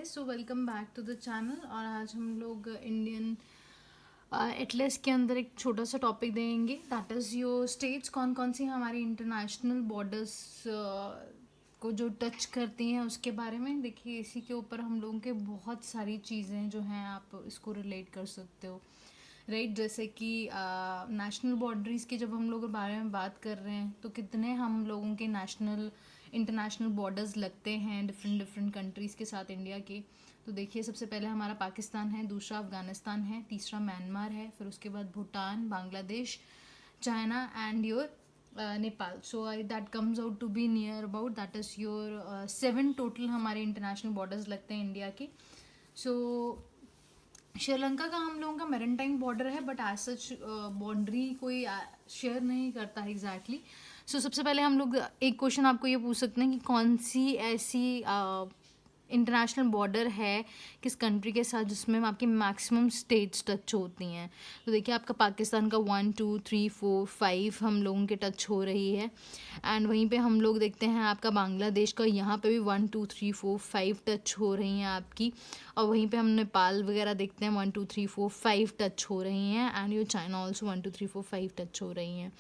Guys, so welcome back to the channel. और आज हम लोग इंडियन एटलस के अंदर एक छोटा सा टॉपिक देंगे, दैट इज़ योर स्टेट्स। कौन कौन सी हमारी इंटरनेशनल बॉर्डर्स को जो टच करती हैं उसके बारे में। देखिए, इसी के ऊपर हम लोगों के बहुत सारी चीज़ें जो हैं आप इसको रिलेट कर सकते हो, राइट। जैसे कि नेशनल बाउंड्रीज़ के जब हम लोग बारे में बात कर रहे हैं तो कितने हम लोगों के नेशनल इंटरनेशनल बॉर्डर्स लगते हैं डिफरेंट डिफरेंट कंट्रीज़ के साथ इंडिया के। तो देखिए, सबसे पहले हमारा पाकिस्तान है, दूसरा अफ़गानिस्तान है, तीसरा म्यांमार है, फिर उसके बाद Bhutan, Bangladesh, China and your Nepal. So that comes out to be near about that is your 7 total हमारे इंटरनेशनल बॉर्डर्स लगते हैं इंडिया के। सो श्रीलंका का हम लोगों का मैरीटाइम बॉर्डर है, बट एज सच बाउंड्री कोई शेयर नहीं करता है एग्जैक्टली। सो सबसे पहले हम लोग एक क्वेश्चन आपको ये पूछ सकते हैं कि कौन सी ऐसी इंटरनेशनल बॉर्डर है किस कंट्री के साथ जिसमें आपकी मैक्सिमम स्टेट्स टच होती हैं। तो देखिए, आपका पाकिस्तान का 1 2 3 4 5 हम लोगों के टच हो रही है। एंड वहीं पे हम लोग देखते हैं आपका बांग्लादेश का, यहाँ पे भी 1 2 3 4 5 टच हो रही हैं आपकी। और वहीं पे हम नेपाल वगैरह देखते हैं 1 2 3 4 5 टच हो रही हैं। And your China also 1 2 3 4 5 touch हो रही हैं।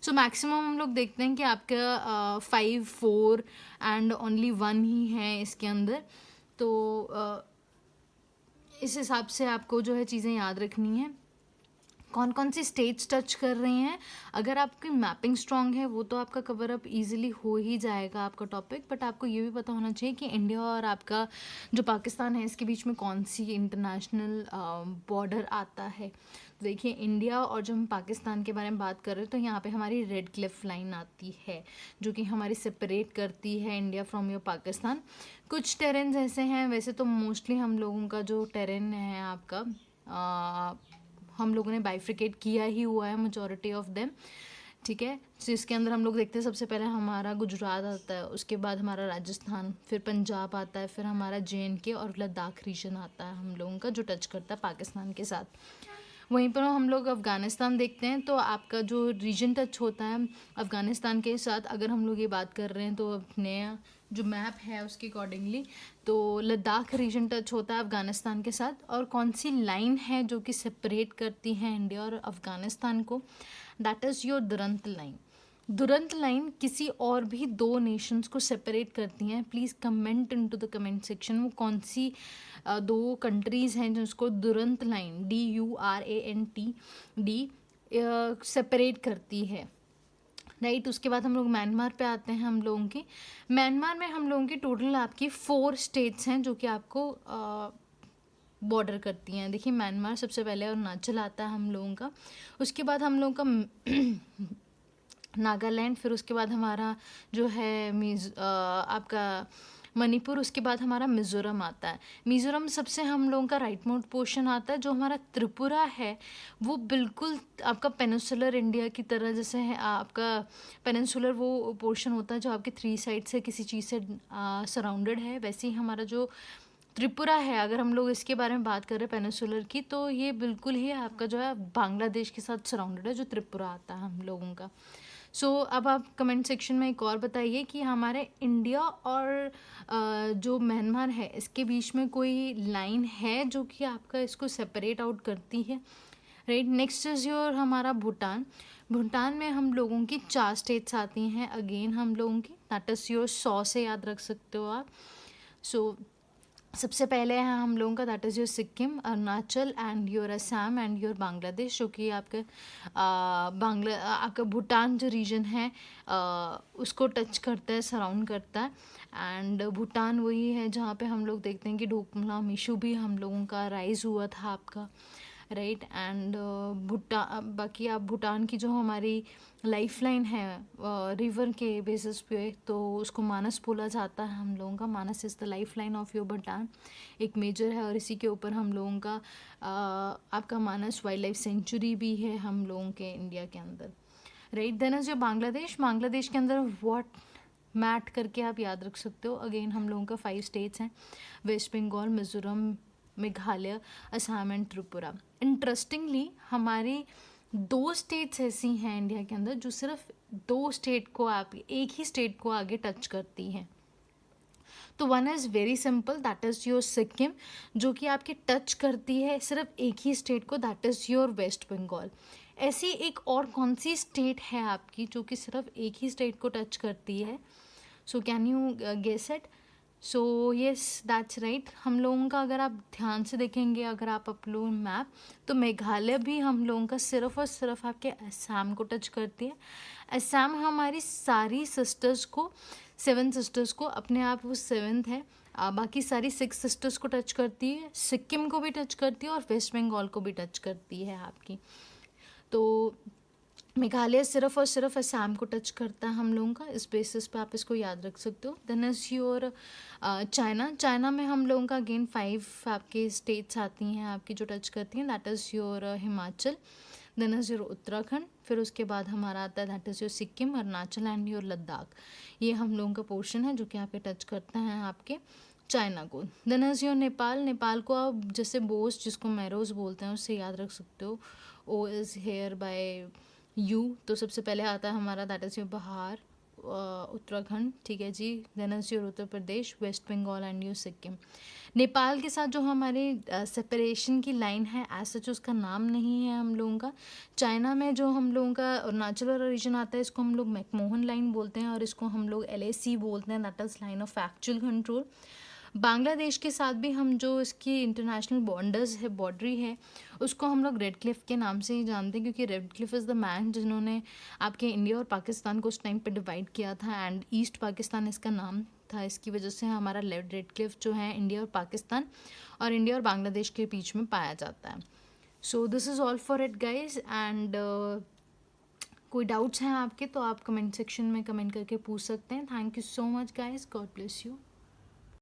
सो मैक्सिमम हम लोग देखते हैं कि आपका 5 4 एंड ओनली 1 ही है इसके अंदर। तो इस हिसाब से आपको जो है चीज़ें याद रखनी है, कौन कौन सी स्टेट्स टच कर रही हैं। अगर आपकी मैपिंग स्ट्रांग है वो तो आपका कवर अप इजीली हो ही जाएगा आपका टॉपिक, बट आपको ये भी पता होना चाहिए कि इंडिया और आपका जो पाकिस्तान है इसके बीच में कौन सी इंटरनेशनल बॉर्डर आता है। तो देखिए, इंडिया और जब हम पाकिस्तान के बारे में बात कर रहे हैं तो यहाँ पे हमारी रेड क्लिफ लाइन आती है जो कि हमारी सेपरेट करती है इंडिया फ्रॉम योर पाकिस्तान। कुछ टेरेन्स ऐसे हैं, वैसे तो मोस्टली हम लोगों का जो टेरेन है आपका हम लोगों ने बाइफ्रिकेट किया ही हुआ है मेजॉरिटी ऑफ देम, ठीक है। तो इसके अंदर हम लोग देखते हैं सबसे पहले हमारा गुजरात आता है, उसके बाद हमारा राजस्थान, फिर पंजाब आता है, फिर हमारा JNK और लद्दाख रीजन आता है हम लोगों का जो टच करता है पाकिस्तान के साथ। वहीं पर हम लोग अफ़गानिस्तान देखते हैं तो आपका जो रीजन टच होता है अफ़गानिस्तान के साथ, अगर हम लोग ये बात कर रहे हैं तो अपने जो मैप है उसके अकॉर्डिंगली तो लद्दाख रीजन टच होता है अफ़गानिस्तान के साथ। और कौन सी लाइन है जो कि सेपरेट करती है इंडिया और अफ़गानिस्तान को, that is your Durand line. Durand line किसी और भी दो नेशंस को सेपरेट करती हैं। Please comment into the comment section वो कौन सी दो कंट्रीज़ हैं जिसको दुरंत लाइन DURANTD सेपरेट करती है, राइट। उसके बाद हम लोग म्यांमार पे आते हैं। हम लोगों की म्यांमार में हम लोगों की टोटल आपकी 4 स्टेट्स हैं जो कि आपको बॉर्डर करती हैं। देखिए, म्यांमार सबसे पहले अरुणाचल आता है हम लोगों का, उसके बाद हम लोगों का नागालैंड, फिर उसके बाद हमारा जो है आपका मणिपुर, उसके बाद हमारा मिज़ोरम आता है। मिज़ोरम सबसे हम लोगों का राइट मोस्ट पोर्शन आता है। जो हमारा त्रिपुरा है वो बिल्कुल आपका पेनिनसुलर इंडिया की तरह जैसे है, आपका पेनिनसुलर वो पोर्शन होता है जो आपके 3 साइड से किसी चीज़ से सराउंडेड है। वैसे ही हमारा जो त्रिपुरा है, अगर हम लोग इसके बारे में बात कर रहे हैं पेनिनसुलर की, तो ये बिल्कुल ही आपका जो है बांग्लादेश के साथ सराउंडेड है जो त्रिपुरा आता है हम लोगों का। सो अब आप कमेंट सेक्शन में एक और बताइए कि हमारे इंडिया और जो म्यांमार है इसके बीच में कोई लाइन है जो कि आपका इसको सेपरेट आउट करती है, राइट। नेक्स्ट इज़ योर हमारा भूटान। भूटान में हम लोगों की 4 स्टेट्स आती हैं अगेन हम लोगों की, दैट इज़ योर 100 से याद रख सकते हो आप। सो सबसे पहले है हम लोगों का that is your Sikkim, Arunachal and your Assam and your Bangladesh, जो कि आपका आपका भूटान जो रीजन है उसको टच करता है, सराउंड करता है। एंड भूटान वही है जहाँ पे हम लोग देखते हैं कि डोकलाम इशू भी हम लोगों का राइज हुआ था आपका, राइट। एंड बाकी आप भूटान की जो हमारी लाइफ लाइन है रिवर के बेसिस पे, तो उसको मानस बोला जाता है हम लोगों का। Manas is the life line of your Bhutan, एक मेजर है। और इसी के ऊपर हम लोगों का आपका मानस वाइल्ड लाइफ सेंचुरी भी है हम लोगों के इंडिया के अंदर, right. Then is your Bangladesh. Bangladesh के अंदर व्हाट मैट करके आप याद रख सकते हो। अगेन हम लोगों का 5 स्टेट्स हैं, वेस्ट बंगाल, मिज़ोरम, मेघालय, असम एंड त्रिपुरा। इंटरेस्टिंगली हमारी 2 स्टेट्स ऐसी हैं इंडिया के अंदर जो सिर्फ 2 स्टेट को आप एक ही स्टेट को आगे टच करती हैं। तो one is very simple, that is your Sikkim, जो कि आपकी टच करती है सिर्फ एक ही स्टेट को, that is your West Bengal. ऐसी एक और कौन सी स्टेट है आपकी जो कि सिर्फ एक ही स्टेट को टच करती है? So can you guess it? So yes, that's right. हम लोगों का अगर आप ध्यान से देखेंगे, अगर आप अपलोड मैप, तो मेघालय भी हम लोगों का सिर्फ और सिर्फ आपके असम को टच करती है। असम हमारी सारी सिस्टर्स को, 7 सिस्टर्स को, अपने आप वो 7th है, बाकी सारी 6 सिस्टर्स को टच करती है, सिक्किम को भी टच करती है और वेस्ट बंगाल को भी टच करती है आपकी। तो मेघालय सिर्फ और सिर्फ असम को टच करता है हम लोगों का, इस बेसिस पे आप इसको याद रख सकते हो। Then is your China. China में हम लोगों का अगेन 5 आपके स्टेट्स आती हैं आपकी जो टच करती हैं, that is your Himachal, then is your Uttarakhand, फिर उसके बाद हमारा आता है that is your Sikkim, Arunachal and your Ladakh. ये हम लोगों का पोर्शन है जो कि यहाँ पे टच करता है आपके चाइना को। Then is your Nepal. Nepal को आप जैसे बोस, जिसको मैरोज बोलते हैं, उससे याद रख सकते हो, O is here by you. तो सबसे पहले आता है हमारा that is your Bihar, Uttarakhand, ठीक है जी। Then is your Uttar Pradesh, West Bengal and your Sikkim. Nepal के साथ जो हमारे सेपरेशन की लाइन है, एज सच उसका नाम नहीं है हम लोगों का। चाइना में जो हम लोगों का अरुणाचल वाला रीजन आता है, इसको हम लोग मैकमोहन लाइन बोलते हैं और इसको हम लोग LAC बोलते हैं, that is line of actual control. Bangladesh के साथ भी हम जो इसकी इंटरनेशनल बॉर्डर्स है, बॉर्डरी है, उसको हम लोग रेड क्लिफ के नाम से ही जानते हैं, क्योंकि red Cliff is the man जिन्होंने आपके इंडिया और पाकिस्तान को उस टाइम पे डिवाइड किया था, एंड ईस्ट पाकिस्तान इसका नाम था। इसकी वजह से हमारा रेड क्लिफ जो है इंडिया और पाकिस्तान और इंडिया और बांग्लादेश के बीच में पाया जाता है। So this is all for it guys, and कोई डाउट्स हैं आपके तो आप कमेंट सेक्शन में कमेंट करके पूछ सकते हैं। Thank you so much guys, God bless you.